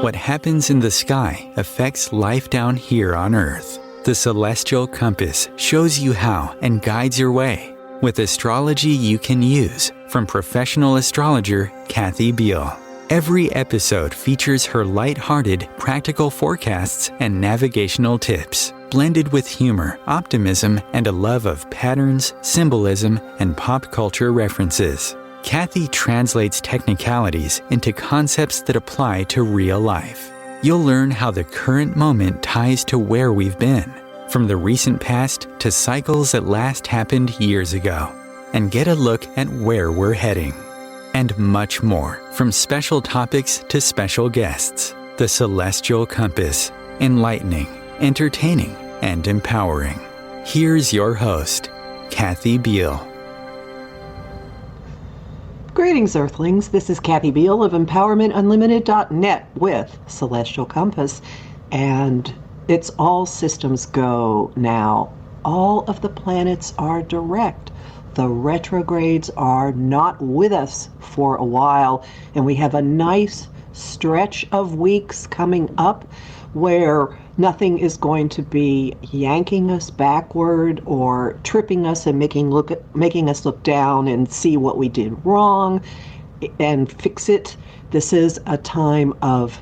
What happens in the sky affects life down here on Earth. The Celestial Compass shows you how and guides your way with astrology you can use from professional astrologer Kathy Biehl. Every episode features her light-hearted, practical forecasts and navigational tips, blended with humor, optimism, and a love of patterns, symbolism, and pop culture references. Kathy translates technicalities into concepts that apply to real life. You'll learn how the current moment ties to where we've been, from the recent past to cycles that last happened years ago, and get a look at where we're heading. And much more, from special topics to special guests. The Celestial Compass, enlightening, entertaining, and empowering. Here's your host, Kathy Biehl. Greetings, Earthlings. This is Kathy Biehl of EmpowermentUnlimited.net with Celestial Compass, and it's all systems go now. All of the planets are direct. The retrogrades are not with us for a while, and we have a nice stretch of weeks coming up where nothing is going to be yanking us backward or tripping us and making us look down and see what we did wrong and fix it. This is a time of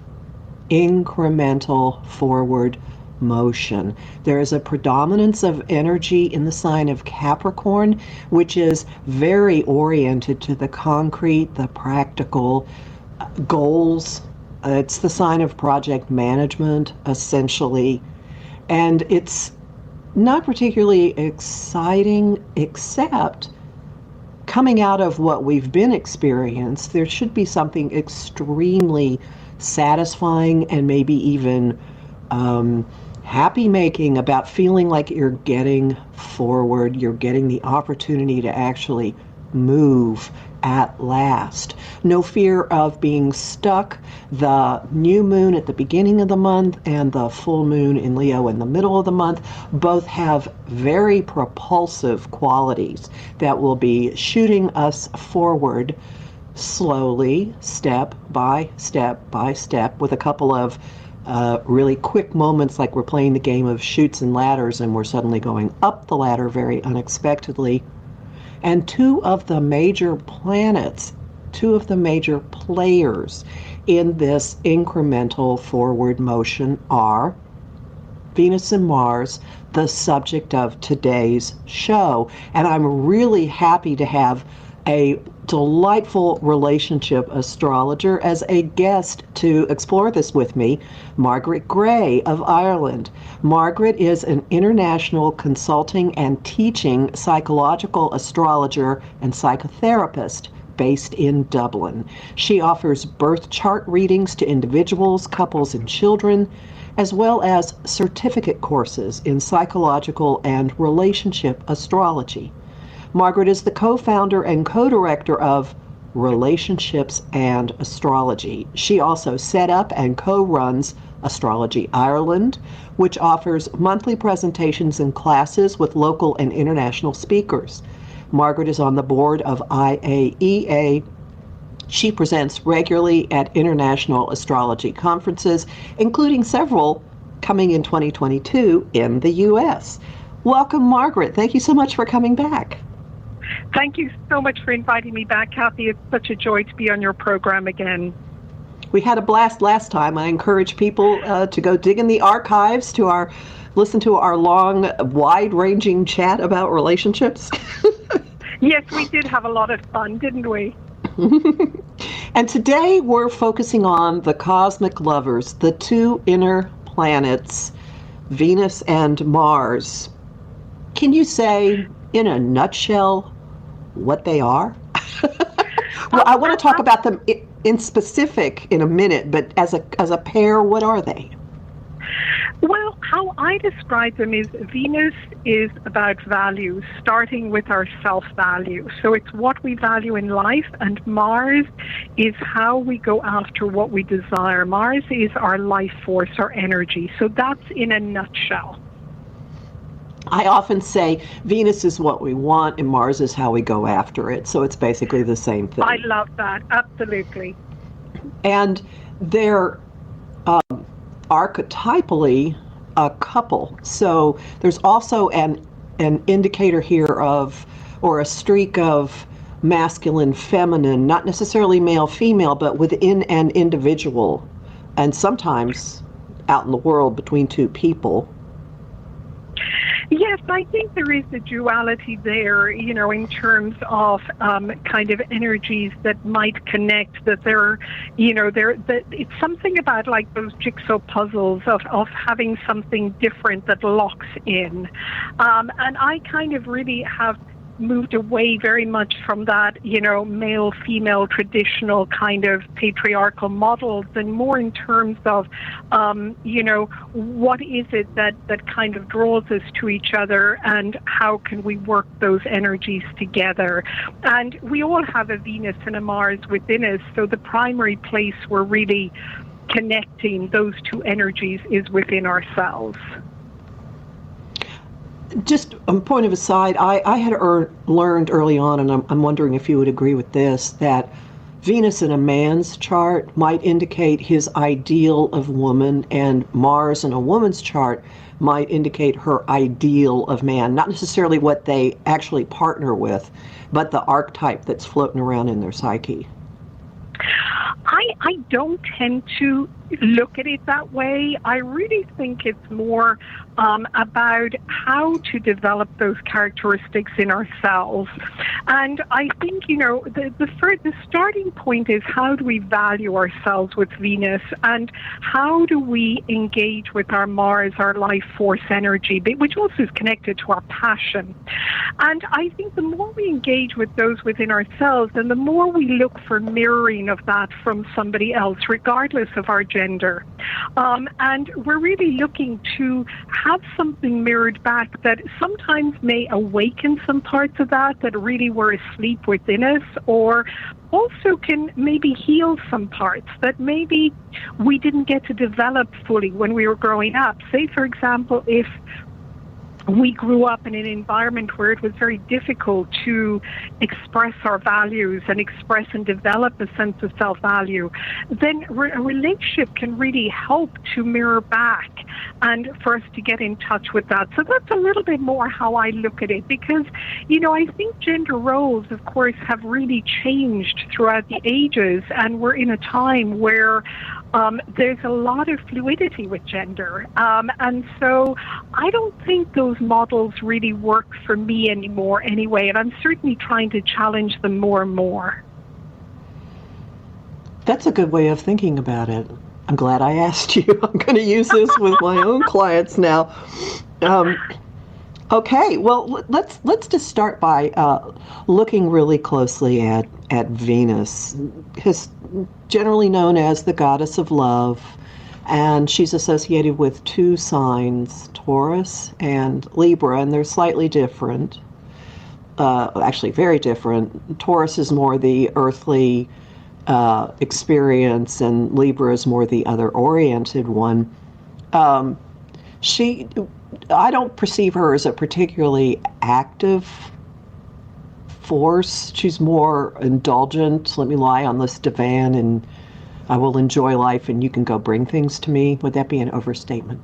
incremental forward motion. There is a predominance of energy in the sign of Capricorn, which is very oriented to the concrete, the practical goals. It's the sign of project management, essentially. And it's not particularly exciting, except coming out of what we've been experienced, there should be something extremely satisfying and maybe even happy-making about feeling like you're getting forward, you're getting the opportunity to actually move at last. No fear of being stuck. The new moon at the beginning of the month and the full moon in Leo in the middle of the month both have very propulsive qualities that will be shooting us forward slowly, step by step by step, with a couple of really quick moments like we're playing the game of chutes and ladders and we're suddenly going up the ladder very unexpectedly. And two of the major planets, two of the major players in this incremental forward motion are Venus and Mars, the subject of today's show. And I'm really happy to have a delightful relationship astrologer as a guest to explore this with me, Margaret Gray of Ireland. Margaret is an international consulting and teaching psychological astrologer and psychotherapist based in Dublin. She offers birth chart readings to individuals, couples, and children, as well as certificate courses in psychological and relationship astrology. Margaret is the co-founder and co-director of Relationships and Astrology. She also set up and co-runs Astrology Ireland, which offers monthly presentations and classes with local and international speakers. Margaret is on the board of IAEA. She presents regularly at international astrology conferences, including several coming in 2022 in the U.S. Welcome, Margaret. Thank you so much for coming back. Thank you so much for inviting me back, Kathy. It's such a joy to be on your program again. We had a blast last time. I encourage people to go dig in the archives to listen to our long, wide-ranging chat about relationships. Yes, we did have a lot of fun, didn't we? And today we're focusing on the cosmic lovers, the two inner planets, Venus and Mars. Can you say, in a nutshell, what they are? Well, I want to talk about them in specific in a minute, but as a pair, what are they? Well, how I describe them is Venus is about values, starting with our self-value. So it's what we value in life, and Mars is how we go after what we desire. Mars is our life force, our energy. So that's in a nutshell. I often say Venus is what we want and Mars is how we go after it. So it's basically the same thing. I love that. Absolutely. And they're archetypally a couple. So there's also an indicator here of, or a streak of masculine, feminine, not necessarily male, female, but within an individual, and sometimes out in the world between two people. Yes, I think there is a duality there, in terms of kind of energies that might connect, that that it's something about like those jigsaw puzzles of having something different that locks in. And I kind of really have moved away very much from that, male, female, traditional kind of patriarchal models, and more in terms of, what is it that kind of draws us to each other, and how can we work those energies together? And we all have a Venus and a Mars within us, so the primary place we're really connecting those two energies is within ourselves. Just a point of aside, I had learned early on, and I'm wondering if you would agree with this, that Venus in a man's chart might indicate his ideal of woman, and Mars in a woman's chart might indicate her ideal of man. Not necessarily what they actually partner with, but the archetype that's floating around in their psyche. I don't tend to look at it that way. I really think it's more about how to develop those characteristics in ourselves. And I think, the starting point is, how do we value ourselves with Venus, and how do we engage with our Mars, our life force energy, which also is connected to our passion. And I think the more we engage with those within ourselves, and the more we look for mirroring of that from somebody else, regardless of our gender. And we're really looking to have something mirrored back that sometimes may awaken some parts of that really were asleep within us, or also can maybe heal some parts that maybe we didn't get to develop fully when we were growing up. Say, for example, if we grew up in an environment where it was very difficult to express our values and express and develop a sense of self-value, then a relationship can really help to mirror back and for us to get in touch with that. So that's a little bit more how I look at it, because, I think gender roles, of course, have really changed throughout the ages, and we're in a time where there's a lot of fluidity with gender. And so I don't think those models really work for me anymore anyway, and I'm certainly trying to challenge them more and more. That's a good way of thinking about it. I'm glad I asked you. I'm going to use this with my own clients now. Okay, well, let's just start by looking really closely at Venus. Generally known as the goddess of love, and she's associated with two signs, Taurus and Libra, and they're slightly different. Actually, very different. Taurus is more the earthly experience, and Libra is more the other-oriented one. I don't perceive her as a particularly active force. She's more indulgent. Let me lie on this divan and I will enjoy life, and you can go bring things to me. Would that be an overstatement?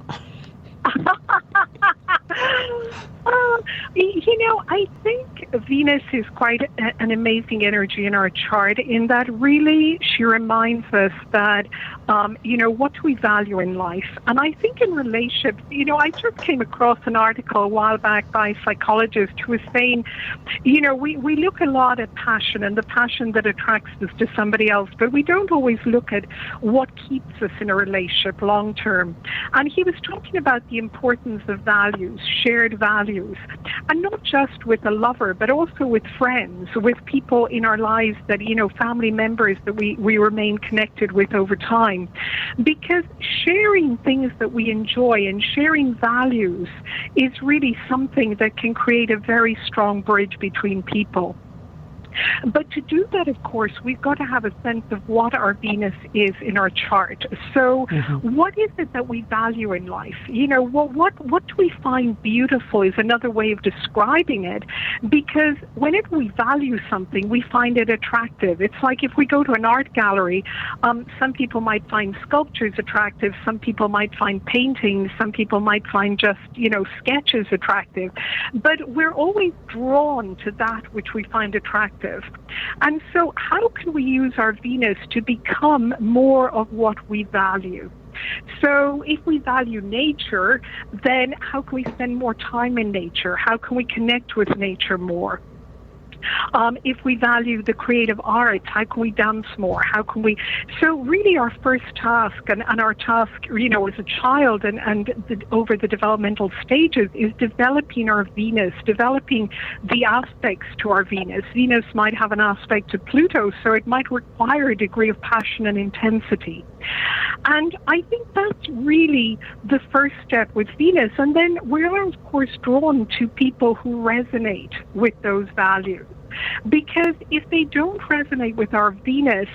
I think Venus is quite an amazing energy in our chart, in that really she reminds us that, what do we value in life? And I think in relationships, I just came across an article a while back by a psychologist who was saying, we look a lot at passion and the passion that attracts us to somebody else, but we don't always look at what keeps us in a relationship long term. And he was talking about the importance of values, shared values, and not just with a lover, but also with friends, with people in our lives that, family members that we remain connected with over time. Because sharing things that we enjoy and sharing values is really something that can create a very strong bridge between people. But to do that, of course, we've got to have a sense of what our Venus is in our chart. So what is it that we value in life? You know, what do we find beautiful is another way of describing it, because whenever we value something, we find it attractive. It's like if we go to an art gallery, some people might find sculptures attractive, some people might find paintings, some people might find just, you know, sketches attractive. But we're always drawn to that which we find attractive. And so how can we use our Venus to become more of what we value? So if we value nature, then how can we spend more time in nature? How can we connect with nature more? If we value the creative arts, how can we dance more? How can we? So really our first task and our task, you know, as a child and over the developmental stages is developing our Venus, developing the aspects to our Venus. Venus might have an aspect to Pluto, so it might require a degree of passion and intensity. And I think that's really the first step with Venus. And then we're, of course, drawn to people who resonate with those values. Because if they don't resonate with our Venus,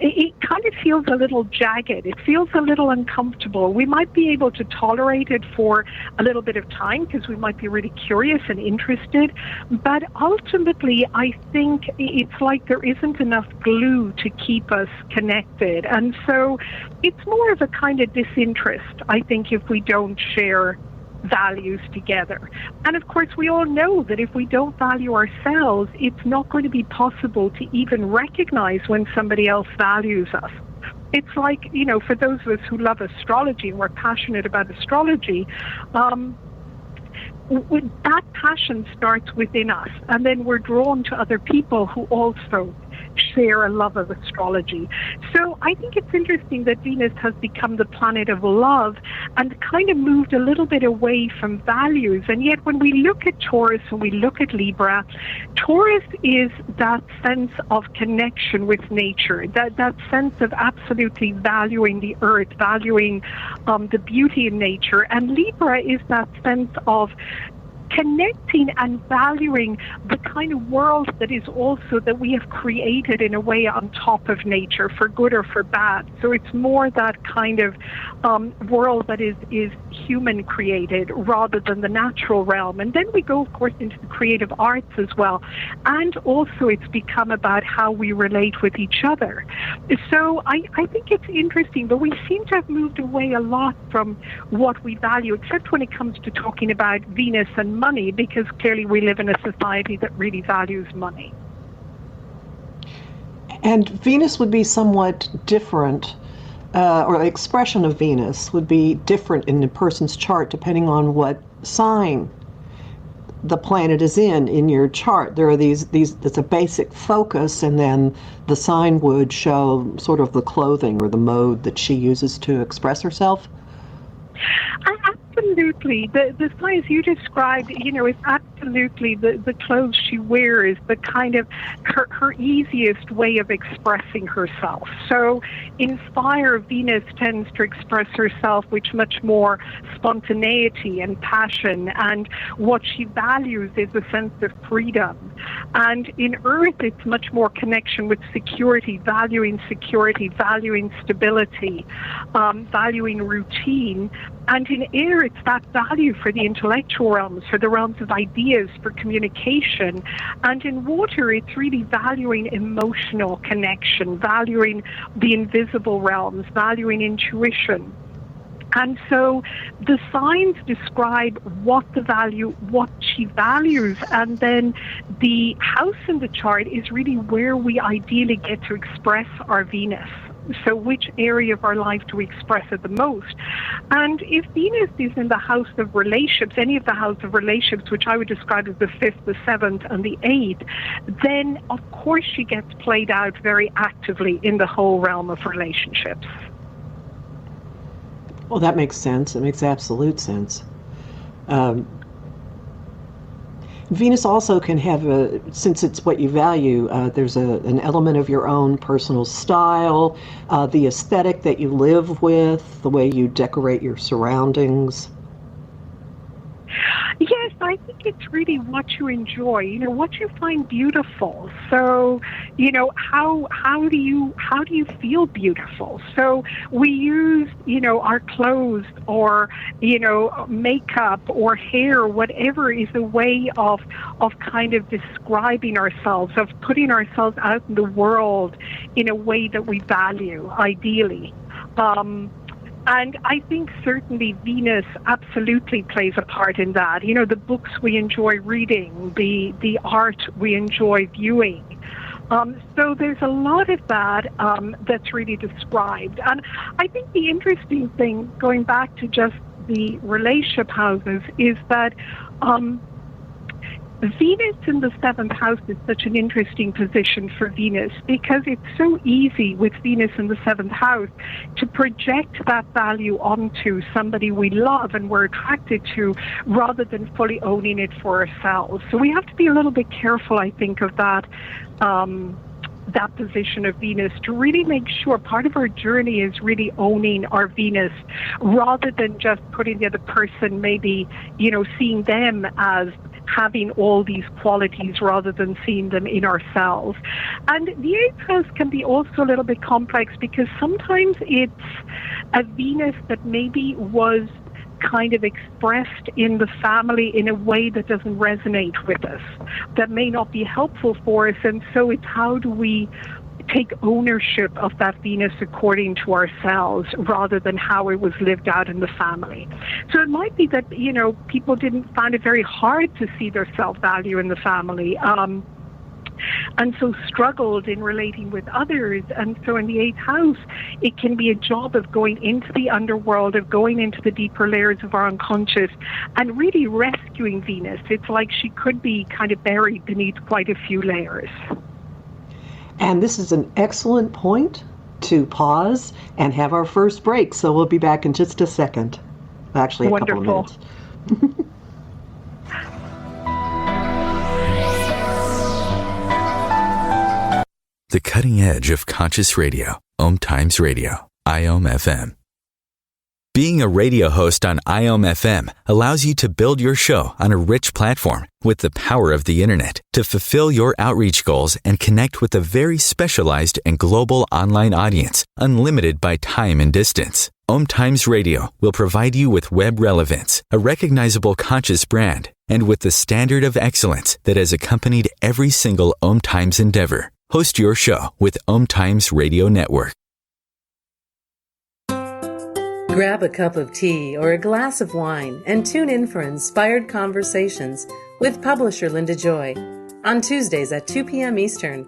it kind of feels a little jagged. It feels a little uncomfortable. We might be able to tolerate it for a little bit of time because we might be really curious and interested. But ultimately, I think it's like there isn't enough glue to keep us connected. And so it's more of a kind of disinterest, I think, if we don't share values together. And of course, we all know that if we don't value ourselves, it's not going to be possible to even recognize when somebody else values us. It's like, you know, for those of us who love astrology and we're passionate about astrology, that passion starts within us, and then we're drawn to other people who also share a love of astrology. So I think it's interesting that Venus has become the planet of love and kind of moved a little bit away from values. And yet when we look at Taurus and we look at Libra, Taurus is that sense of connection with nature, that sense of absolutely valuing the earth, valuing the beauty in nature. And Libra is that sense of connecting and valuing the kind of world that is also that we have created in a way on top of nature, for good or for bad. So it's more that kind of world that is human created rather than the natural realm. And then we go, of course, into the creative arts as well. And also it's become about how we relate with each other. So I think it's interesting, but we seem to have moved away a lot from what we value, except when it comes to talking about Venus and money, because clearly we live in a society that really values money. And Venus would be somewhat different, or the expression of Venus would be different in a person's chart depending on what sign the planet is in your chart. There are these it's a basic focus, and then the sign would show sort of the clothing or the mode that she uses to express herself. Absolutely. The size you described, you know, is absolutely the clothes she wears, the kind of her easiest way of expressing herself. So in fire, Venus tends to express herself with much more spontaneity and passion, and what she values is a sense of freedom. And in earth, it's much more connection with security, valuing stability, valuing routine. And in air, it's that value for the intellectual realms, for the realms of ideas, for communication. And in water, it's really valuing emotional connection, valuing the invisible realms, valuing intuition. And so the signs describe what she values, and then the house in the chart is really where we ideally get to express our Venus. So which area of our life do we express it the most? And if Venus is in the house of relationships, any of the house of relationships, which I would describe as the 5th, the 7th, and the 8th, then of course she gets played out very actively in the whole realm of relationships. Well, that makes sense. It makes absolute sense. Venus also can have, since it's what you value, there's an element of your own personal style, the aesthetic that you live with, the way you decorate your surroundings. Yes, I think it's really what you enjoy, what you find beautiful. So, how do you feel beautiful? So we use, our clothes or, makeup or hair, whatever is a way of kind of describing ourselves, of putting ourselves out in the world in a way that we value, ideally. And I think certainly Venus absolutely plays a part in that. The books we enjoy reading, the art we enjoy viewing. So there's a lot of that that's really described. And I think the interesting thing, going back to just the relationship houses, is that Venus in the 7th house is such an interesting position for Venus because it's so easy with Venus in the 7th house to project that value onto somebody we love and we're attracted to rather than fully owning it for ourselves. So we have to be a little bit careful, I think, of that position of Venus to really make sure part of our journey is really owning our Venus rather than just putting the other person, maybe, seeing them as having all these qualities rather than seeing them in ourselves. And the 8th house can be also a little bit complex because sometimes it's a Venus that maybe was kind of expressed in the family in a way that doesn't resonate with us, that may not be helpful for us. And so it's how do we take ownership of that Venus according to ourselves rather than how it was lived out in the family. So it might be that, people didn't find it very hard to see their self-value in the family. And so struggled in relating with others. And so in the 8th house, it can be a job of going into the underworld, of going into the deeper layers of our unconscious and really rescuing Venus. It's like she could be kind of buried beneath quite a few layers. And this is an excellent point to pause and have our first break. So we'll be back in just a second. Actually, a couple of minutes. The cutting edge of conscious radio, OMTimes Radio, IOM FM. Being a radio host on IOM FM allows you to build your show on a rich platform with the power of the internet to fulfill your outreach goals and connect with a very specialized and global online audience, unlimited by time and distance. OMTimes Radio will provide you with web relevance, a recognizable conscious brand, and with the standard of excellence that has accompanied every single OMTimes endeavor. Host your show with OMTimes Radio Network. Grab a cup of tea or a glass of wine and tune in for Inspired Conversations with publisher Linda Joy on Tuesdays at 2 p.m. Eastern.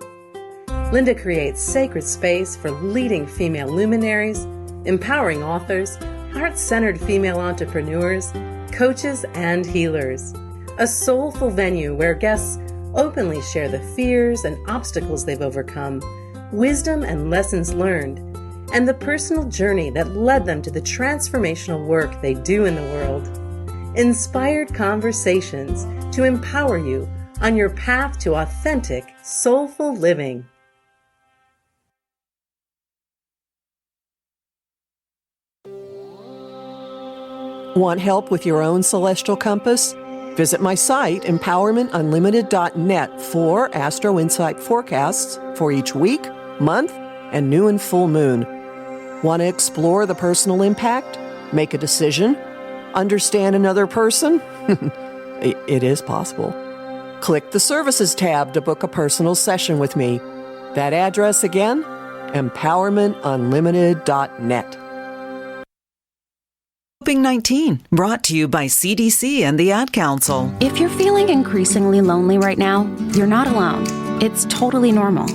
Linda creates sacred space for leading female luminaries, empowering authors, heart-centered female entrepreneurs, coaches, and healers. A soulful venue where guests openly share the fears and obstacles they've overcome, wisdom and lessons learned, and the personal journey that led them to the transformational work they do in the world. Inspired Conversations to empower you on your path to authentic, soulful living. Want help with your own celestial compass? Visit my site, empowermentunlimited.net, for Astro Insight forecasts for each week, month, and new and full moon. Want to explore the personal impact? Make a decision? Understand another person? It is possible. Click the Services tab to book a personal session with me. That address again, empowermentunlimited.net. Coping 19, brought to you by CDC and the Ad Council. If you're feeling increasingly lonely right now, you're not alone. It's totally normal.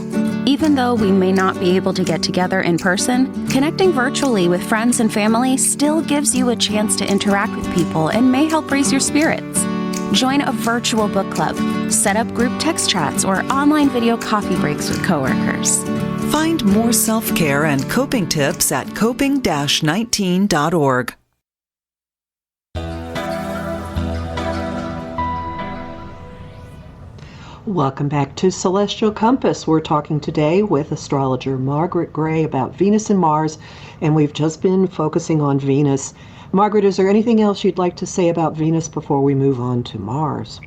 Even though we may not be able to get together in person, connecting virtually with friends and family still gives you a chance to interact with people and may help raise your spirits. Join a virtual book club, set up group text chats, or online video coffee breaks with coworkers. Find more self-care and coping tips at coping-19.org. Welcome back to Celestial Compass. We're talking today with astrologer Margaret Gray about Venus and Mars, and we've just been focusing on Venus. Margaret, is there anything else you'd like to say about Venus before we move on to Mars?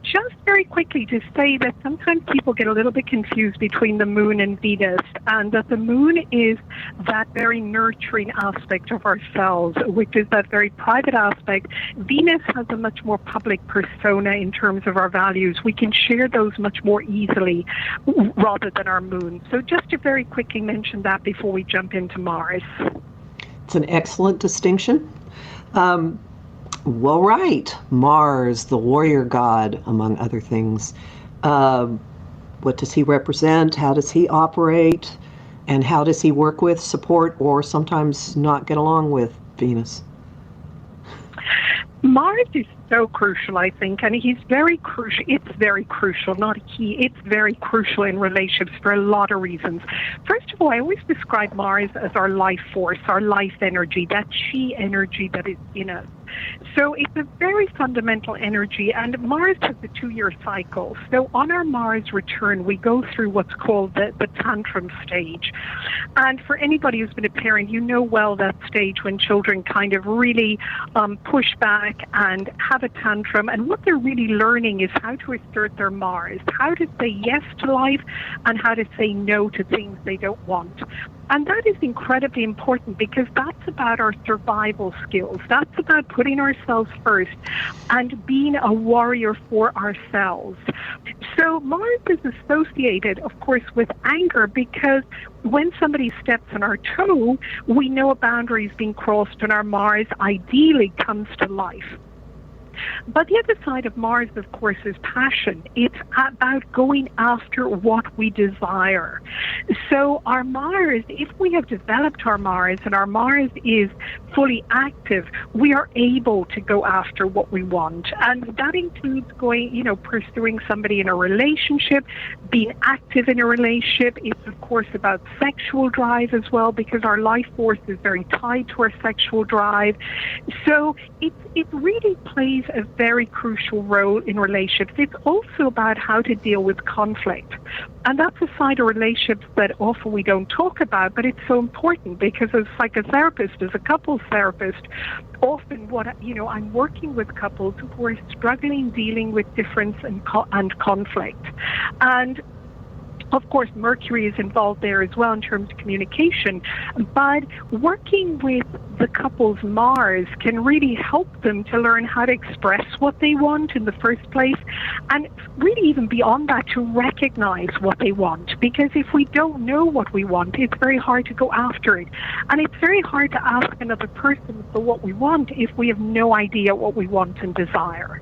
Just very quickly to say that sometimes people get a little bit confused between the moon and Venus, and that the moon is that very nurturing aspect of ourselves, which is that very private aspect. Venus has a much more public persona in terms of our values. We can share those much more easily rather than our moon. So just to very quickly mention that before we jump into Mars. It's an excellent distinction. Well, right. Mars, the warrior god, among other things. What does he represent? How does he operate? And how does he work with, support, or sometimes not get along with Venus? Mars is so crucial, I think, and he's very crucial. It's very crucial, not he. It's very crucial in relationships for a lot of reasons. First of all, I always describe Mars as our life force, our life energy, that chi energy that is in us. So it's a very fundamental energy, and Mars has a 2-year cycle. So on our Mars return, we go through what's called the tantrum stage. And for anybody who's been a parent, you know well that stage when children kind of really push back and have a tantrum. And what they're really learning is how to assert their Mars, how to say yes to life and how to say no to things they don't want. And that is incredibly important because that's about our survival skills. That's about putting ourselves first and being a warrior for ourselves. So Mars is associated, of course, with anger because when somebody steps on our toe, we know a boundary is being crossed and our Mars ideally comes to life. But the other side of Mars, of course, is passion. It's about going after what we desire. So our Mars, if we have developed our Mars and our Mars is fully active, we are able to go after what we want. And that includes pursuing somebody in a relationship, being active in a relationship. It's, of course, about sexual drive as well because our life force is very tied to our sexual drive. So it really plays a very crucial role in relationships. It's also about how to deal with conflict. And that's a side of relationships that often we don't talk about, but it's so important because as a psychotherapist, as a couples therapist, often I'm working with couples who are struggling dealing with difference and conflict. And of course, Mercury is involved there as well in terms of communication, but working with the couple's Mars can really help them to learn how to express what they want in the first place, and really even beyond that to recognize what they want, because if we don't know what we want, it's very hard to go after it, and it's very hard to ask another person for what we want if we have no idea what we want and desire.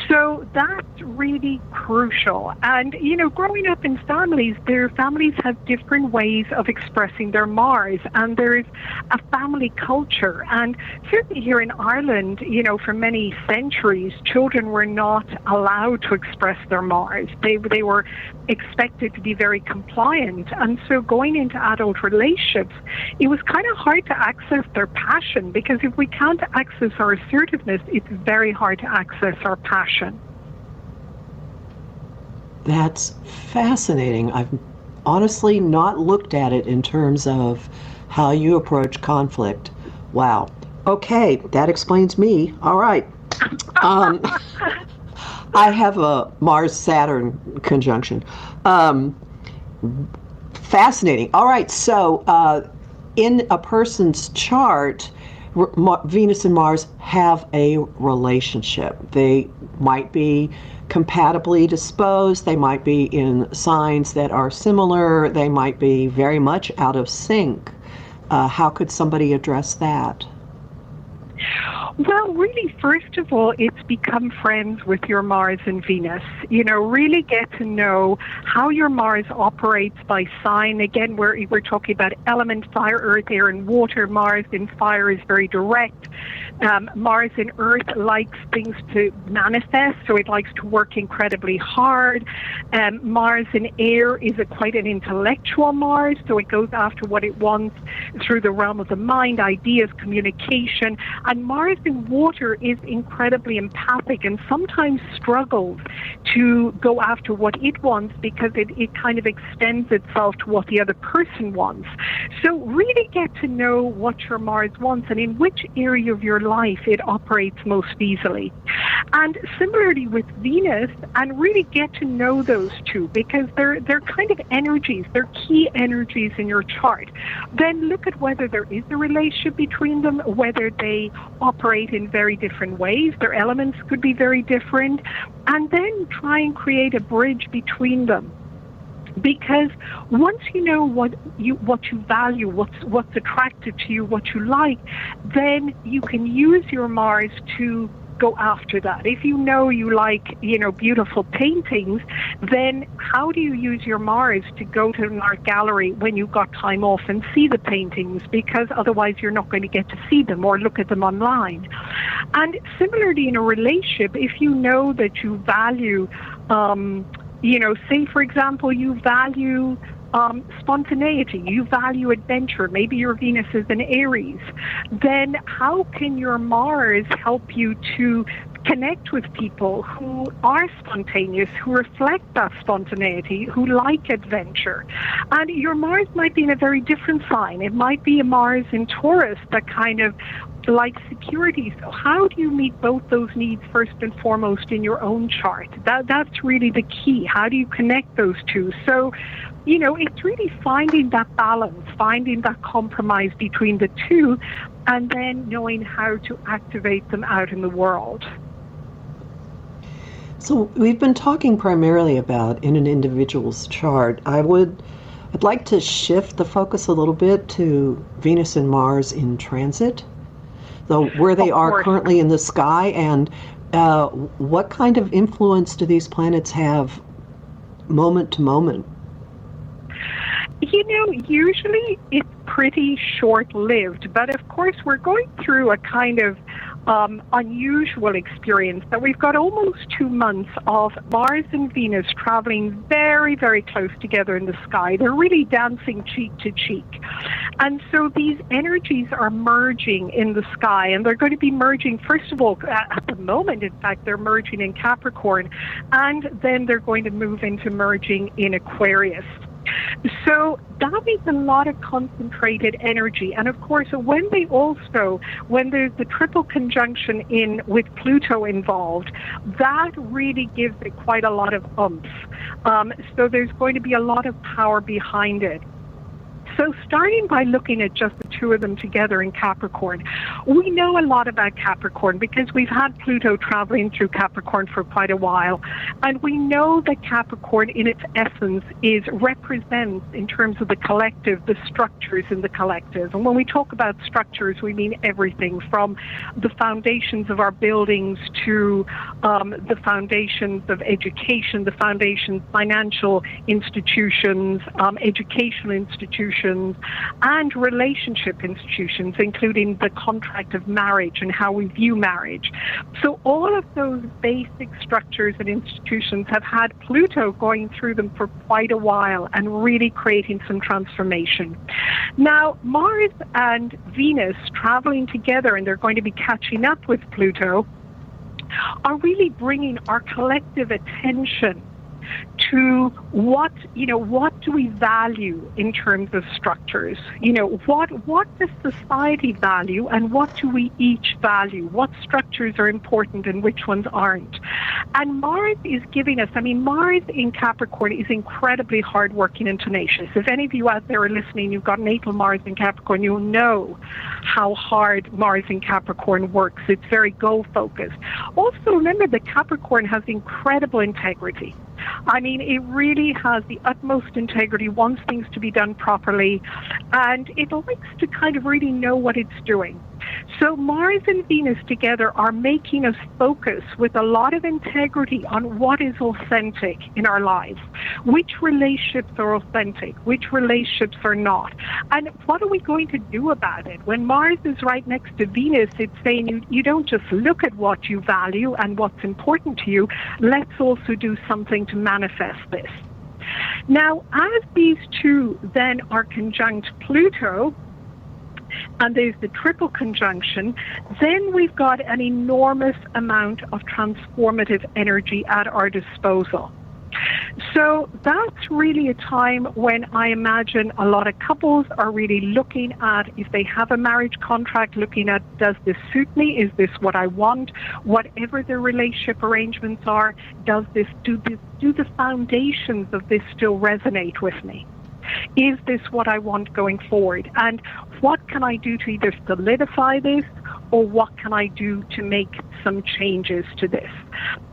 So that's really crucial. And, growing up in families, their families have different ways of expressing their Mars, and there's a family culture. And certainly here in Ireland, for many centuries, children were not allowed to express their Mars. They were expected to be very compliant. And so going into adult relationships, it was kind of hard to access their passion, because if we can't access our assertiveness, it's very hard to access our passion. That's fascinating. I've honestly not looked at it in terms of how you approach conflict. Wow. Okay, that explains me. All right. I have a Mars-Saturn conjunction. Fascinating. All right, so in a person's chart, Venus and Mars have a relationship. They might be compatibly disposed. They might be in signs that are similar. They might be very much out of sync. How could somebody address that? Well, really, first of all, it's become friends with your Mars and Venus. Really get to know how your Mars operates by sign. Again, we're talking about element, fire, earth, air, and water. Mars in fire is very direct. Mars in Earth likes things to manifest, so it likes to work incredibly hard. Mars in Air is quite an intellectual Mars, so it goes after what it wants through the realm of the mind, ideas, communication. And Mars in Water is incredibly empathic and sometimes struggles to go after what it wants because it kind of extends itself to what the other person wants. So really get to know what your Mars wants and in which area of your life it operates most easily. And similarly with Venus, and really get to know those two because they're kind of energies, they're key energies in your chart. Then look at whether there is a relationship between them, whether they operate in very different ways, their elements could be very different, and then try and create a bridge between them. Because once you know what you value, what's attractive to you, what you like, then you can use your Mars to go after that. If you know you like, beautiful paintings, then how do you use your Mars to go to an art gallery when you've got time off and see the paintings? Because otherwise you're not going to get to see them or look at them online. And similarly in a relationship, if you know that you value say, for example, you value spontaneity, you value adventure, maybe your Venus is in Aries, then how can your Mars help you to connect with people who are spontaneous, who reflect that spontaneity, who like adventure? And your Mars might be in a very different sign. It might be a Mars in Taurus that kind of like security. So how do you meet both those needs first and foremost in your own chart? That's really the key. How do you connect those two? So, it's really finding that balance, finding that compromise between the two, and then knowing how to activate them out in the world. So we've been talking primarily about in an individual's chart. I'd like to shift the focus a little bit to Venus and Mars in transit, where they are currently in the sky, and what kind of influence do these planets have moment to moment? Usually it's pretty short-lived, but of course we're going through a kind of unusual experience that we've got almost 2 months of Mars and Venus traveling very, very close together in the sky. They're really dancing cheek to cheek. And so these energies are merging in the sky, and they're going to be merging, first of all, at the moment, in fact, they're merging in Capricorn, and then they're going to move into merging in Aquarius. So that is a lot of concentrated energy. And of course, when there's the triple conjunction with Pluto involved, that really gives it quite a lot of oomph. So there's going to be a lot of power behind it. So starting by looking at just the two of them together in Capricorn, we know a lot about Capricorn because we've had Pluto traveling through Capricorn for quite a while. And we know that Capricorn in its essence represents, in terms of the collective, the structures in the collective. And when we talk about structures, we mean everything from the foundations of our buildings to the foundations of education, the foundations, financial institutions, educational institutions, and relationship institutions, including the contract of marriage and how we view marriage. So all of those basic structures and institutions have had Pluto going through them for quite a while and really creating some transformation. Now, Mars and Venus traveling together, and they're going to be catching up with Pluto, are really bringing our collective attention to what do we value in terms of structures? What does society value and what do we each value? What structures are important and which ones aren't? And Mars is giving us, Mars in Capricorn is incredibly hardworking and tenacious. If any of you out there are listening, you've got natal Mars in Capricorn, you'll know how hard Mars in Capricorn works. It's very goal-focused. Also, remember that Capricorn has incredible integrity. It really has the utmost integrity, wants things to be done properly, and it likes to kind of really know what it's doing. So Mars and Venus together are making us focus with a lot of integrity on what is authentic in our lives, which relationships are authentic, which relationships are not, and what are we going to do about it? When Mars is right next to Venus, it's saying you don't just look at what you value and what's important to you, let's also do something to manifest this. Now, as these two then are conjunct Pluto, and there's the triple conjunction, then we've got an enormous amount of transformative energy at our disposal. So that's really a time when I imagine a lot of couples are really looking at, if they have a marriage contract, looking at, does this suit me? Is this what I want? Whatever their relationship arrangements are, do the foundations of this still resonate with me? Is this what I want going forward? And what can I do to either solidify this, or what can I do to make some changes to this?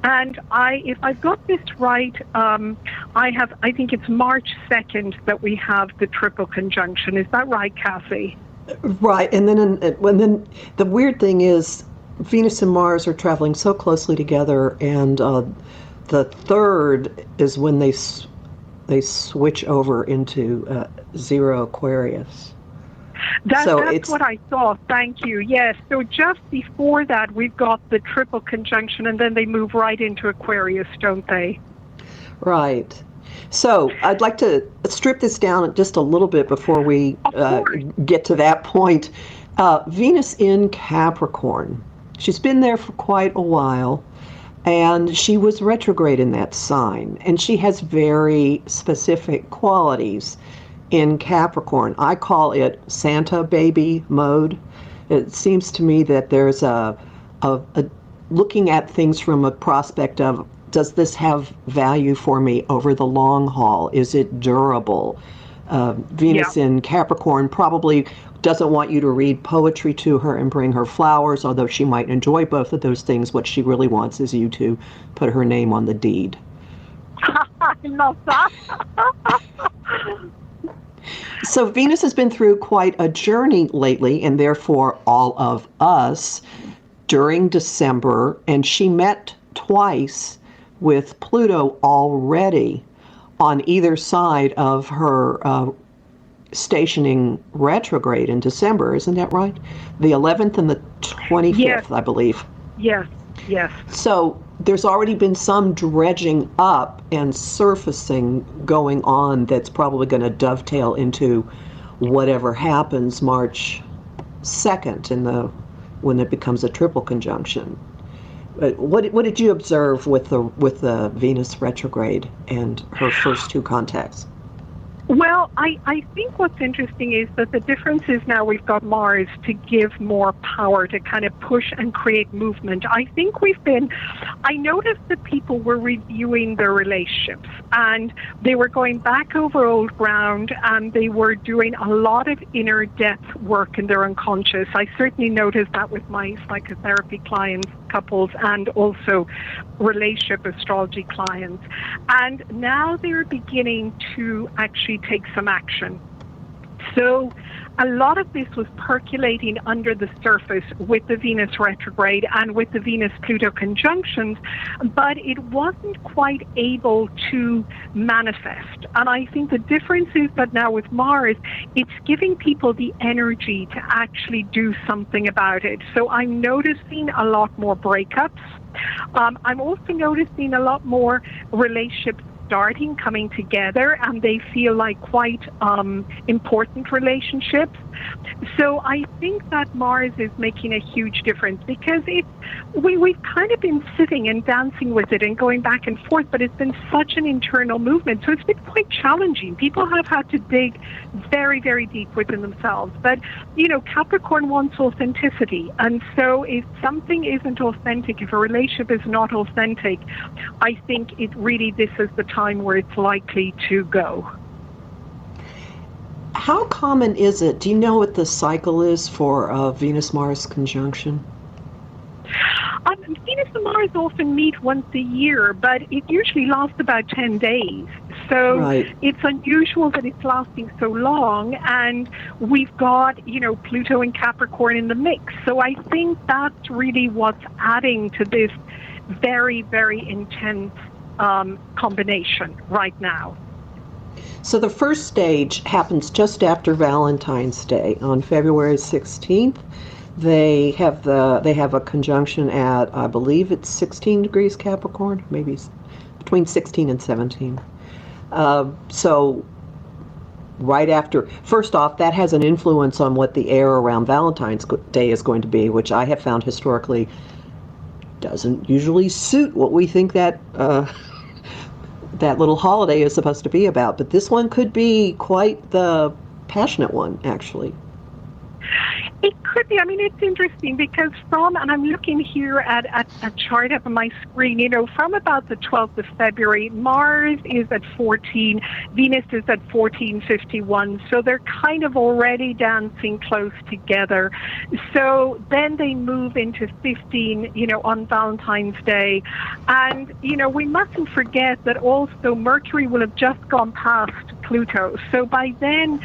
And if I've got this right, I think it's March 2nd that we have the triple conjunction. Is that right, Cassie? Right. And then the weird thing is Venus and Mars are traveling so closely together, and the third is when they switch over into zero Aquarius. That's what I thought. Thank you. Yes. So just before that, we've got the triple conjunction, and then they move right into Aquarius, don't they? Right. So I'd like to strip this down just a little bit before we get to that point. Venus in Capricorn. She's been there for quite a while, and she was retrograde in that sign, and she has very specific qualities in Capricorn. I call it Santa baby mode. It seems to me that there's a looking at things from a prospect of, does this have value for me over the long haul? Is it durable? Venus in Capricorn probably doesn't want you to read poetry to her and bring her flowers, although she might enjoy both of those things. What she really wants is you to put her name on the deed. I love that. So Venus has been through quite a journey lately, and therefore all of us, during December, and she met twice with Pluto already on either side of her stationing retrograde in December. Isn't that right? The 11th and the 25th, yes. I believe. Yes, yes. So there's already been some dredging up and surfacing going on that's probably going to dovetail into whatever happens March 2nd when it becomes a triple conjunction. What did you observe with the Venus retrograde and her first two contacts? Well, I think what's interesting is that the difference is now we've got Mars to give more power to kind of push and create movement. I think I noticed that people were reviewing their relationships, and they were going back over old ground, and they were doing a lot of inner depth work in their unconscious. I certainly noticed that with my psychotherapy clients, couples, and also relationship astrology clients. And now they're beginning to actually take some action. So a lot of this was percolating under the surface with the Venus retrograde and with the Venus-Pluto conjunctions, but it wasn't quite able to manifest. And I think the difference is that now with Mars, it's giving people the energy to actually do something about it. So I'm noticing a lot more breakups. I'm also noticing a lot more relationships coming together, and they feel like quite important relationships. So I think that Mars is making a huge difference, because we've kind of been sitting and dancing with it and going back and forth, but it's been such an internal movement. So it's been quite challenging. People have had to dig very, very deep within themselves. But, Capricorn wants authenticity. And so if something isn't authentic, if a relationship is not authentic, I think this is the time where it's likely to go. How common is it? Do you know what the cycle is for a Venus-Mars conjunction? Venus and Mars often meet once a year, but it usually lasts about 10 days. So Right. it's unusual that it's lasting so long, and we've got, Pluto and Capricorn in the mix. So I think that's really what's adding to this very, very intense combination right now. So the first stage happens just after Valentine's Day on February 16th. They have a conjunction at, I believe it's 16 degrees Capricorn, maybe between 16 and 17. So right after, first off, that has an influence on what the air around Valentine's Day is going to be, which I have found historically doesn't usually suit what we think that that little holiday is supposed to be about. But this one could be quite the passionate one, actually. It could be. I mean, it's interesting because and I'm looking here at a chart up on my screen, from about the 12th of February, Mars is at 14, Venus is at 1451, so they're kind of already dancing close together. So then they move into 15, on Valentine's Day. And, we mustn't forget that also Mercury will have just gone past Pluto. So by then,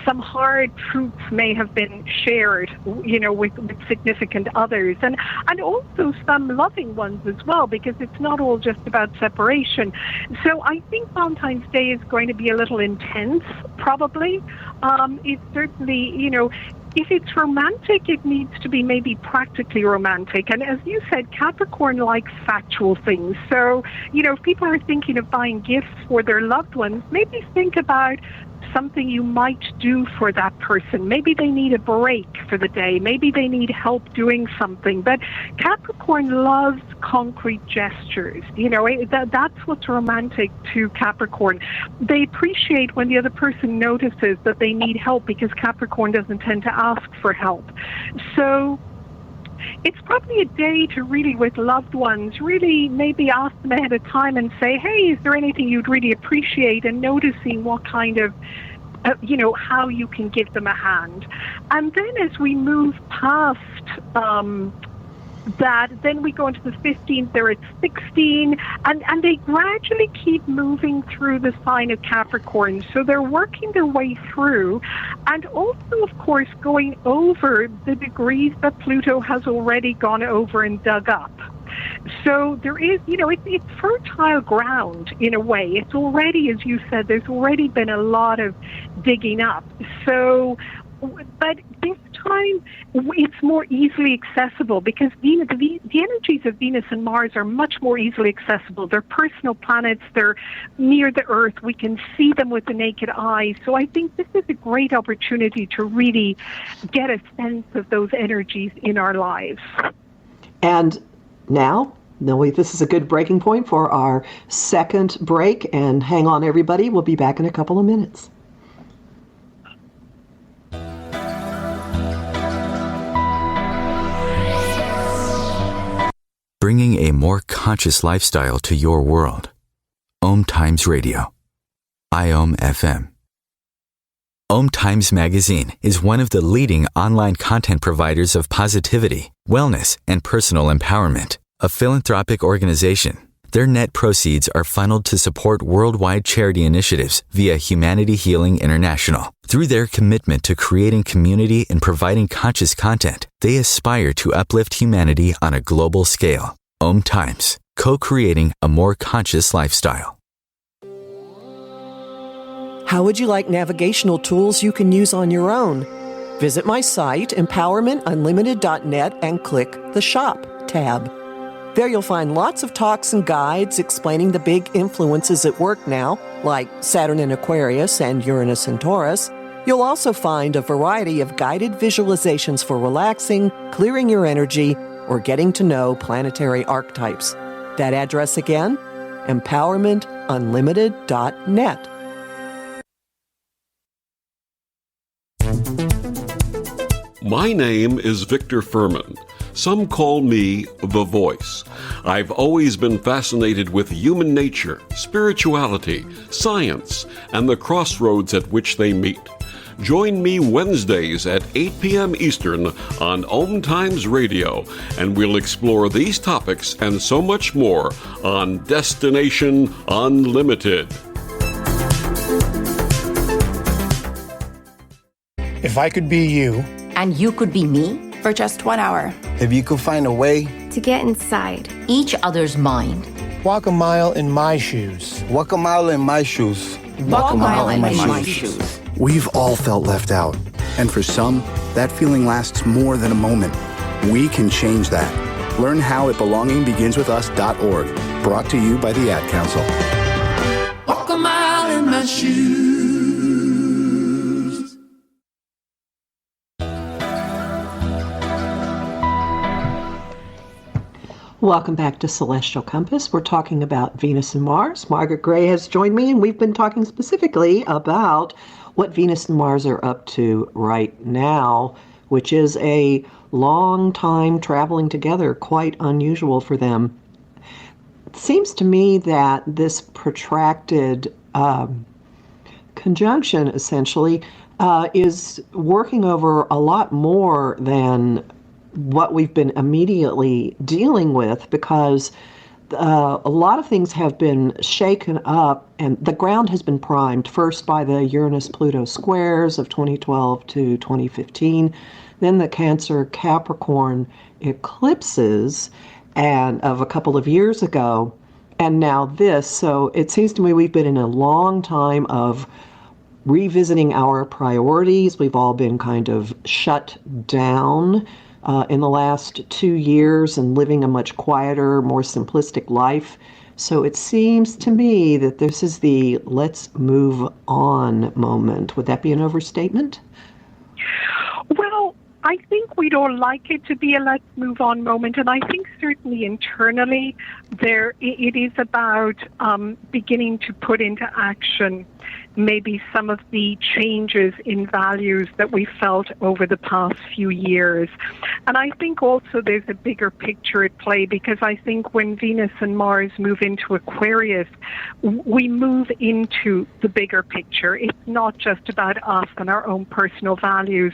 some hard truths may have been shared, with significant others, and also some loving ones as well, because it's not all just about separation. So I think Valentine's Day is going to be a little intense, probably. It's certainly, if it's romantic, it needs to be maybe practically romantic. And as you said, Capricorn likes factual things. So, if people are thinking of buying gifts for their loved ones, maybe think about something you might do for that person. Maybe they need a break for the day. Maybe they need help doing something. But Capricorn loves concrete gestures. That's what's romantic to Capricorn. They appreciate when the other person notices that they need help, because Capricorn doesn't tend to ask for help. So it's probably a day to really, with loved ones, really maybe ask them ahead of time and say, hey, is there anything you'd really appreciate? And noticing what kind of, how you can give them a hand. And then as we move past that, then we go into the 15th, they're at 16, and they gradually keep moving through the sign of Capricorn. So they're working their way through, and also, of course, going over the degrees that Pluto has already gone over and dug up. So there is, it's fertile ground in a way. It's already, as you said, there's already been a lot of digging up. So, but this time it's more easily accessible, because the energies of Venus and Mars are much more easily accessible. They're personal planets. They're near the Earth. We can see them with the naked eye. So I think this is a great opportunity to really get a sense of those energies in our lives. And now, this is a good breaking point for our second break. And hang on, everybody. We'll be back in a couple of minutes. Bringing a more conscious lifestyle to your world. OMTimes Radio. IOM FM. OMTimes Magazine is one of the leading online content providers of positivity, wellness, and personal empowerment. A philanthropic organization, their net proceeds are funneled to support worldwide charity initiatives via Humanity Healing International. Through their commitment to creating community and providing conscious content, they aspire to uplift humanity on a global scale. OMTimes, co-creating a more conscious lifestyle. How would you like navigational tools you can use on your own? Visit my site, empowermentunlimited.net, and click the Shop tab. There you'll find lots of talks and guides explaining the big influences at work now, like Saturn in Aquarius and Uranus in Taurus. You'll also find a variety of guided visualizations for relaxing, clearing your energy, or getting to know planetary archetypes. That address again, empowermentunlimited.net. My name is Victor Furman. Some call me The Voice. I've always been fascinated with human nature, spirituality, science, and the crossroads at which they meet. Join me Wednesdays at 8 p.m. Eastern on OMTimes Radio, and we'll explore these topics and so much more on Destination Unlimited. If I could be you, and you could be me for just 1 hour. If you could find a way to get inside each other's mind. Walk a mile in my shoes. Walk a mile in my shoes. Walk a mile in my shoes. We've all felt left out. And for some, that feeling lasts more than a moment. We can change that. Learn how at belongingbeginswithus.org. Brought to you by the Ad Council. Walk a mile in my shoes. Welcome back to Celestial Compass. We're talking about Venus and Mars. Margaret Gray has joined me, and we've been talking specifically about what Venus and Mars are up to right now, which is a long time traveling together, quite unusual for them. It seems to me that this protracted conjunction, essentially, is working over a lot more than what we've been immediately dealing with, because a lot of things have been shaken up and the ground has been primed, first by the Uranus-Pluto squares of 2012 to 2015, then the Cancer-Capricorn eclipses and of a couple of years ago, and now this. So it seems to me we've been in a long time of revisiting our priorities. We've all been kind of shut down in the last 2 years and living a much quieter, more simplistic life. So it seems to me that this is the let's move on moment. Would that be an overstatement? Well, I think we'd all like it to be a let's move on moment, and I think certainly internally it is about beginning to put into action maybe some of the changes in values that we felt over the past few years. And I think also there's a bigger picture at play, because I think when Venus and Mars move into Aquarius, we move into the bigger picture. It's not just about us and our own personal values.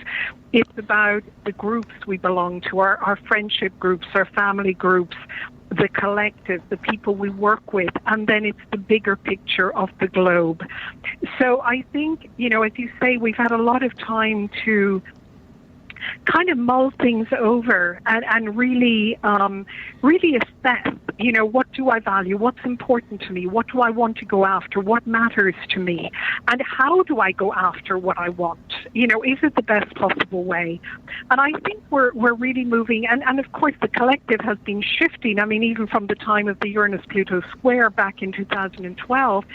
It's about the groups we belong to, our friendship groups, our family groups, the collective, the people we work with, and then it's the bigger picture of the globe. So I think, as you say, we've had a lot of time to kind of mull things over and really assess, what do I value? What's important to me? What do I want to go after? What matters to me? And how do I go after what I want? Is it the best possible way? And I think we're really moving, and of course the collective has been shifting. I mean, even from the time of the Uranus-Pluto square back in 2012,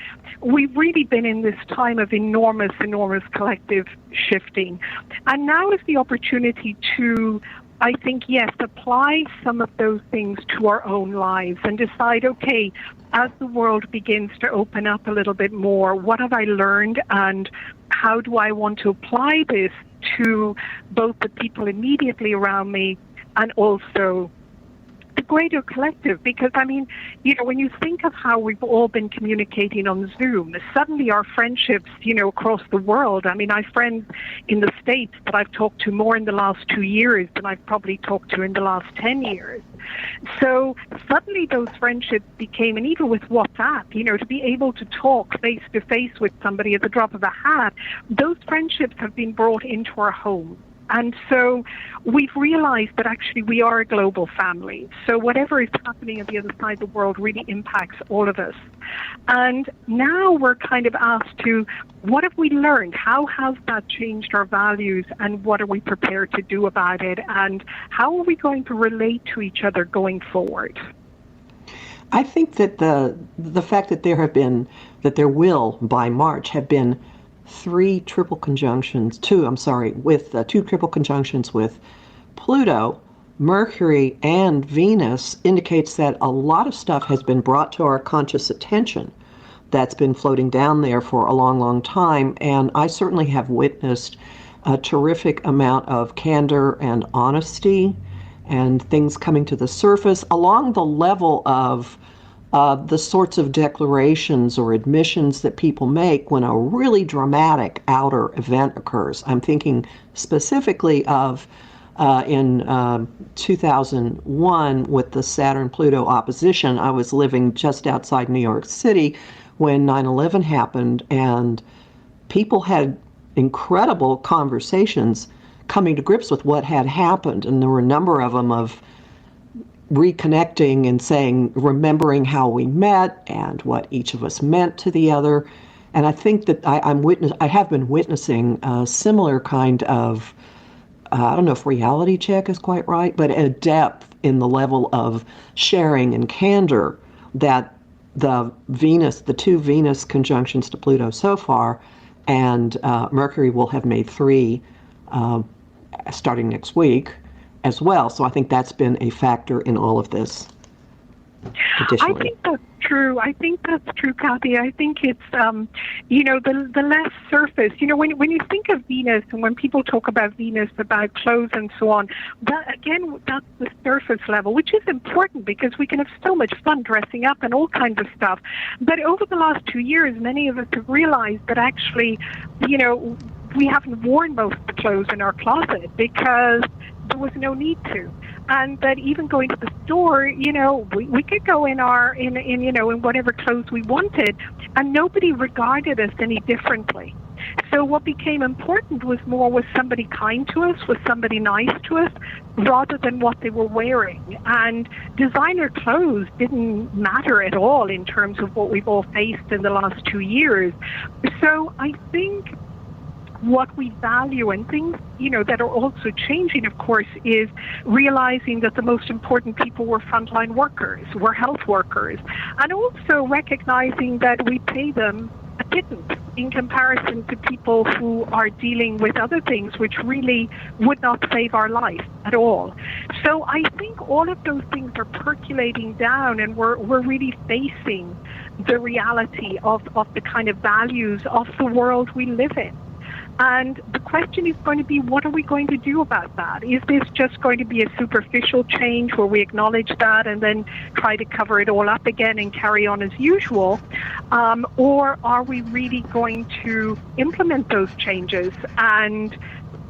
we've really been in this time of enormous collective shifting. And now is the opportunity to, I think, yes, apply some of those things to our own lives and decide, okay, as the world begins to open up a little bit more, what have I learned and how do I want to apply this to both the people immediately around me and also the greater collective? Because, I mean, when you think of how we've all been communicating on Zoom, suddenly our friendships, across the world, I mean, I have friends in the States that I've talked to more in the last 2 years than I've probably talked to in the last 10 years. So suddenly those friendships became, and even with WhatsApp, to be able to talk face-to-face with somebody at the drop of a hat, those friendships have been brought into our home. And so we've realized that actually we are a global family. So whatever is happening on the other side of the world really impacts all of us. And now we're kind of asked to, what have we learned? How has that changed our values? And what are we prepared to do about it? And how are we going to relate to each other going forward? I think that the fact that there will, by March, have been two triple conjunctions with Pluto, Mercury, and Venus indicates that a lot of stuff has been brought to our conscious attention that's been floating down there for a long, long time. And I certainly have witnessed a terrific amount of candor and honesty and things coming to the surface along the level of the sorts of declarations or admissions that people make when a really dramatic outer event occurs. I'm thinking specifically of in 2001 with the Saturn-Pluto opposition. I was living just outside New York City when 9/11 happened, and people had incredible conversations coming to grips with what had happened. And there were a number of them of reconnecting and saying, remembering how we met and what each of us meant to the other. And I think that I have been witnessing a similar kind of, I don't know if reality check is quite right, but a depth in the level of sharing and candor that the two Venus conjunctions to Pluto so far, and Mercury will have made 3 starting next week as well. So I think that's been a factor in all of this. I think that's true. Kathy. I think it's, the less surface. When you think of Venus and when people talk about Venus, about clothes and so on, that's the surface level, which is important because we can have so much fun dressing up and all kinds of stuff. But over the last 2 years, many of us have realized that actually, we haven't worn most of the clothes in our closet because there was no need to. And that even going to the store, we could go in whatever clothes we wanted, and nobody regarded us any differently. So what became important was somebody kind to us, was somebody nice to us, rather than what they were wearing. And designer clothes didn't matter at all in terms of what we've all faced in the last 2 years. So I think what we value and things, that are also changing, of course, is realizing that the most important people were frontline workers, were health workers, and also recognizing that we pay them a pittance in comparison to people who are dealing with other things which really would not save our life at all. So I think all of those things are percolating down, and we're really facing the reality of the kind of values of the world we live in. And the question is going to be, what are we going to do about that? Is this just going to be a superficial change where we acknowledge that and then try to cover it all up again and carry on as usual? Or are we really going to implement those changes and,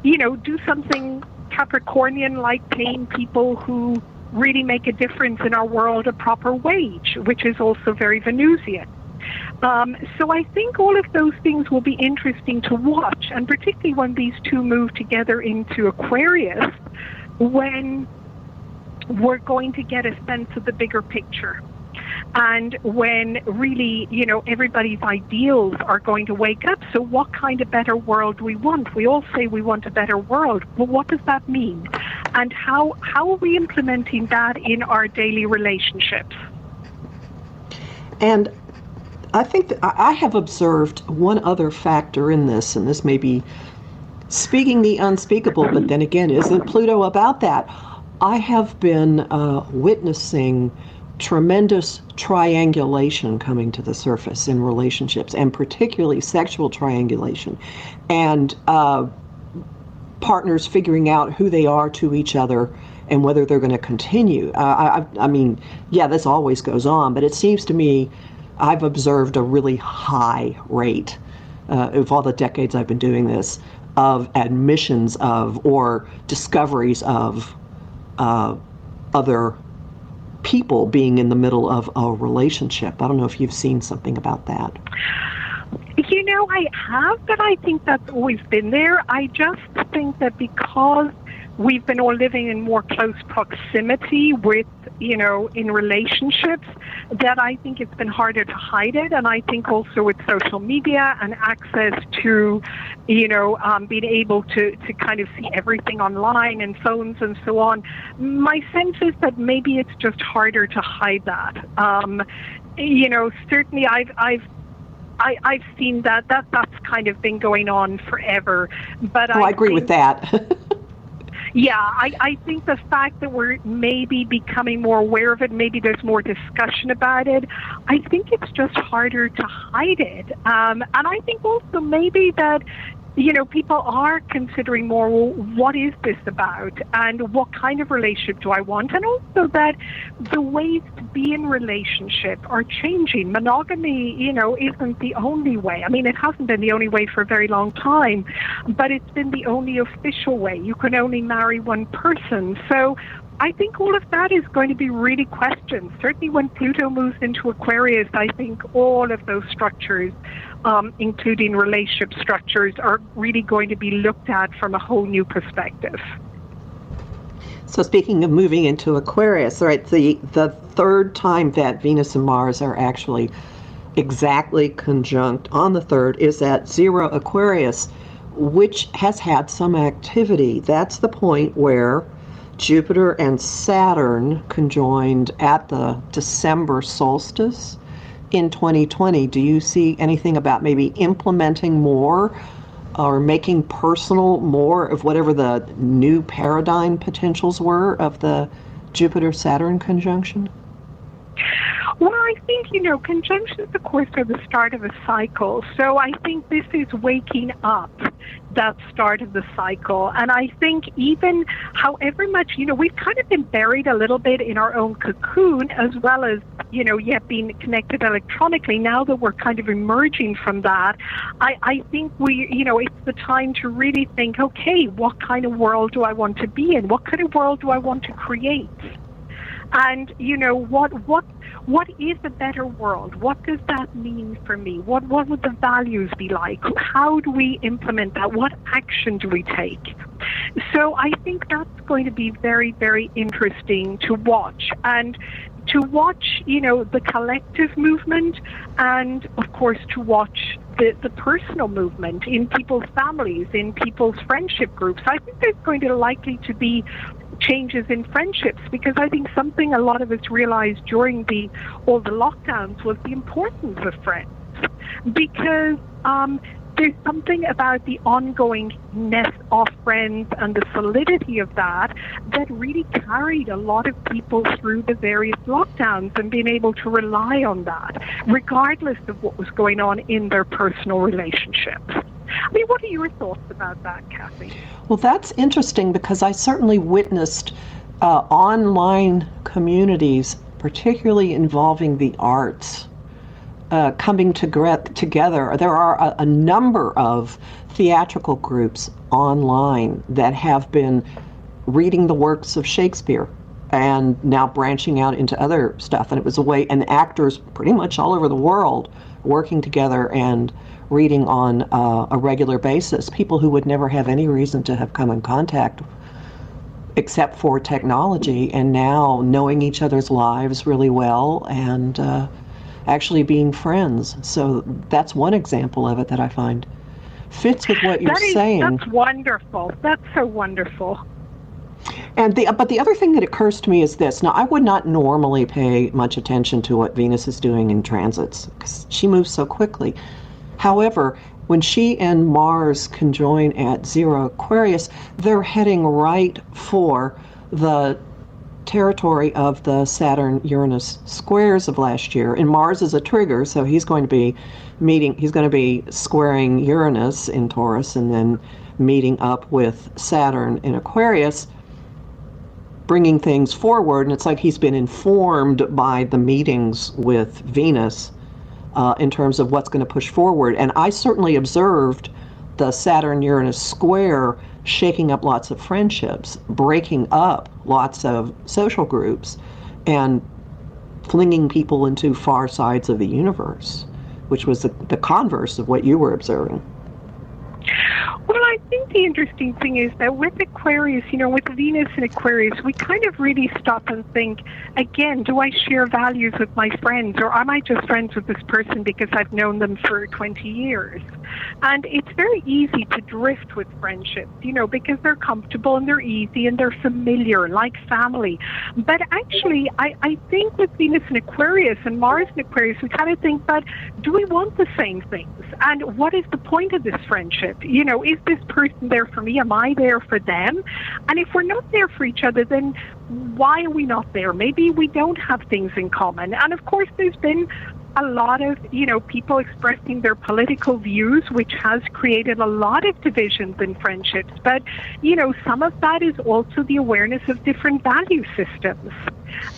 do something Capricornian like paying people who really make a difference in our world a proper wage, which is also very Venusian? So I think all of those things will be interesting to watch, and particularly when these two move together into Aquarius, when we're going to get a sense of the bigger picture. And when really, everybody's ideals are going to wake up. So what kind of better world do we want? We all say we want a better world. Well, what does that mean? And how are we implementing that in our daily relationships? And I think that I have observed one other factor in this, and this may be speaking the unspeakable, but then again, isn't Pluto about that? I have been witnessing tremendous triangulation coming to the surface in relationships, and particularly sexual triangulation, and partners figuring out who they are to each other and whether they're going to continue. I mean, this always goes on, but it seems to me I've observed a really high rate of all the decades I've been doing this of admissions of or discoveries of other people being in the middle of a relationship. I don't know if you've seen something about that. I have, but I think that's always been there. I just think that because we've been all living in more close proximity with, in relationships, that I think it's been harder to hide it. And I think also with social media and access to, being able to kind of see everything online and phones and so on, my sense is that maybe it's just harder to hide that. Certainly I've seen that's kind of been going on forever. But I agree with that. Yeah, I think the fact that we're maybe becoming more aware of it, maybe there's more discussion about it, I think it's just harder to hide it. And I think also maybe that, people are considering more, well, what is this about and what kind of relationship do I want? And also that the ways to be in relationship are changing. Monogamy, isn't the only way. I mean, it hasn't been the only way for a very long time, but it's been the only official way. You can only marry one person. So I think all of that is going to be really questioned. Certainly when Pluto moves into Aquarius, I think all of those structures, including relationship structures, are really going to be looked at from a whole new perspective. So speaking of moving into Aquarius, right, the third time that Venus and Mars are actually exactly conjunct on the 3rd is at 0 Aquarius, which has had some activity. That's the point where Jupiter and Saturn conjoined at the December solstice in 2020. Do you see anything about maybe implementing more or making personal more of whatever the new paradigm potentials were of the Jupiter-Saturn conjunction? Well, I think, conjunctions, of course, are the start of a cycle. So I think this is waking up that start of the cycle. And I think even however much, we've kind of been buried a little bit in our own cocoon, as well as, yet being connected electronically. Now that we're kind of emerging from that, I think it's the time to really think, okay, what kind of world do I want to be in? What kind of world do I want to create? And, what is a better world? What does that mean for me? What would the values be like? How do we implement that? What action do we take? So I think that's going to be very, very interesting to watch. And to watch, the collective movement, and of course to watch the personal movement in people's families, in people's friendship groups. I think there's going to likely to be changes in friendships, because I think something a lot of us realized during all the lockdowns was the importance of friends, because there's something about the ongoingness of friends and the solidity of that really carried a lot of people through the various lockdowns, and being able to rely on that regardless of what was going on in their personal relationships. I mean, what are your thoughts about that, Kathy? Well, that's interesting, because I certainly witnessed online communities, particularly involving the arts, coming together. There are a number of theatrical groups online that have been reading the works of Shakespeare and now branching out into other stuff. And it was a way, and actors pretty much all over the world working together and reading on a regular basis, people who would never have any reason to have come in contact except for technology, and now knowing each other's lives really well and actually being friends. So that's one example of it that I find fits with what you're saying. That's wonderful. That's so wonderful. And but the other thing that occurs to me is this. Now, I would not normally pay much attention to what Venus is doing in transits, because she moves so quickly. However, when she and Mars conjoin at 0 Aquarius, they're heading right for the territory of the Saturn-Uranus squares of last year. And Mars is a trigger, so he's going to be squaring Uranus in Taurus and then meeting up with Saturn in Aquarius, bringing things forward. And it's like he's been informed by the meetings with Venus in terms of what's going to push forward. And I certainly observed the Saturn-Uranus square shaking up lots of friendships, breaking up lots of social groups, and flinging people into far sides of the universe, which was the converse of what you were observing. Well, I think the interesting thing is that with Aquarius, with Venus in Aquarius, we kind of really stop and think, again, do I share values with my friends, or am I just friends with this person because I've known them for 20 years? And it's very easy to drift with friendships, because they're comfortable and they're easy and they're familiar, like family. But actually, I think with Venus in Aquarius and Mars in Aquarius, we kind of think, but do we want the same things? And what is the point of this friendship? Is this person there for me? Am I there for them? And if we're not there for each other, then why are we not there? Maybe we don't have things in common. And of course, there's been a lot of, people expressing their political views, which has created a lot of divisions in friendships. But, some of that is also the awareness of different value systems.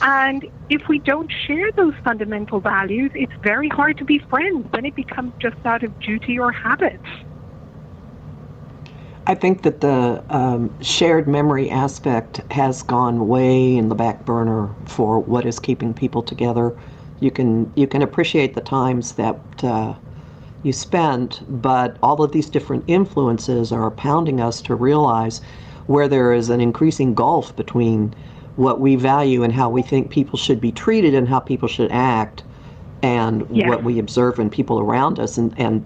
And if we don't share those fundamental values, it's very hard to be friends. Then it becomes just out of duty or habit. I think that the shared memory aspect has gone way in the back burner for what is keeping people together. You can appreciate the times that you spend, but all of these different influences are pounding us to realize where there is an increasing gulf between what we value and how we think people should be treated and how people should act, and what we observe in people around us, and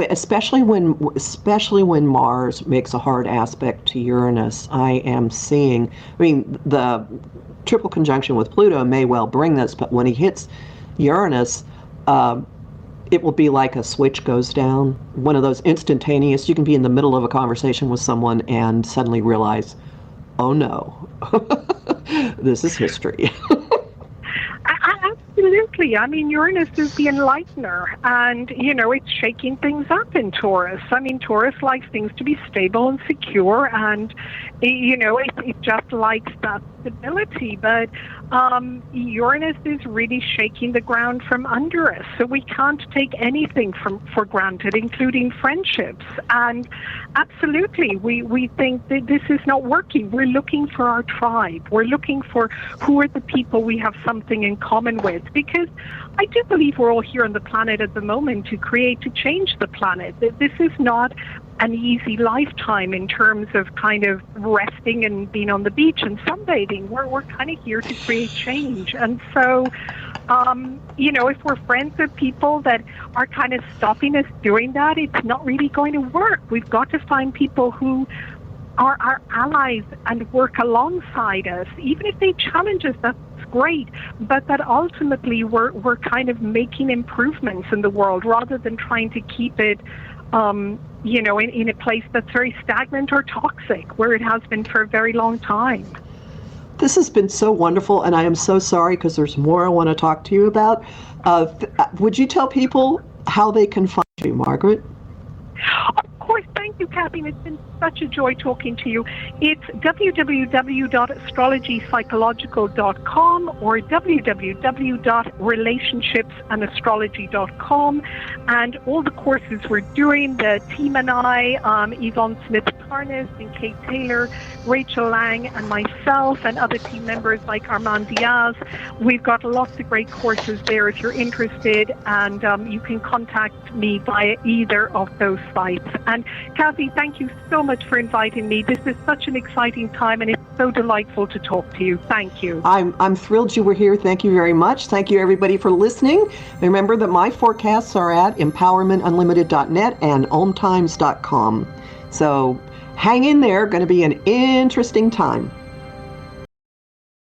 especially when Mars makes a hard aspect to Uranus. I am seeing, the triple conjunction with Pluto may well bring this, but when he hits Uranus, it will be like a switch goes down, one of those instantaneous. You can be in the middle of a conversation with someone and suddenly realize, oh no, this is history. Absolutely. Uranus is the enlightener, and, it's shaking things up in Taurus. Taurus likes things to be stable and secure, and, it just likes that stability. But Uranus is really shaking the ground from under us, so we can't take anything for granted, including friendships. And absolutely, we think that this is not working. We're looking for our tribe. We're looking for who are the people we have something in common with, because I do believe we're all here on the planet at the moment to change the planet. This is not an easy lifetime in terms of kind of resting and being on the beach and sunbathing. We're kind of here to create change. And so, if we're friends with people that are kind of stopping us doing that, it's not really going to work. We've got to find people who are our allies and work alongside us. Even if they challenge us, that's great, but that ultimately we're kind of making improvements in the world rather than trying to keep it in a place that's very stagnant or toxic, where it has been for a very long time. This has been so wonderful, and I am so sorry because there's more I want to talk to you about. Would you tell people how they can find you, Margaret? Of course, thank you, Kathy. It's been such a joy talking to you. It's www.astrologypsychological.com or www.relationshipsandastrology.com, and all the courses we're doing, the team and I, Yvonne Smith-Parnas and Kate Taylor, Rachel Lang and myself and other team members like Armand Diaz. We've got lots of great courses there if you're interested, and you can contact me via either of those sites. And Kathy, thank you so much for inviting me. This is such an exciting time, and it's so delightful to talk to you. Thank you. I'm thrilled you were here. Thank you very much. Thank you, everybody, for listening. Remember that my forecasts are at empowermentunlimited.net and OMTimes.com. So hang in there. Going to be an interesting time.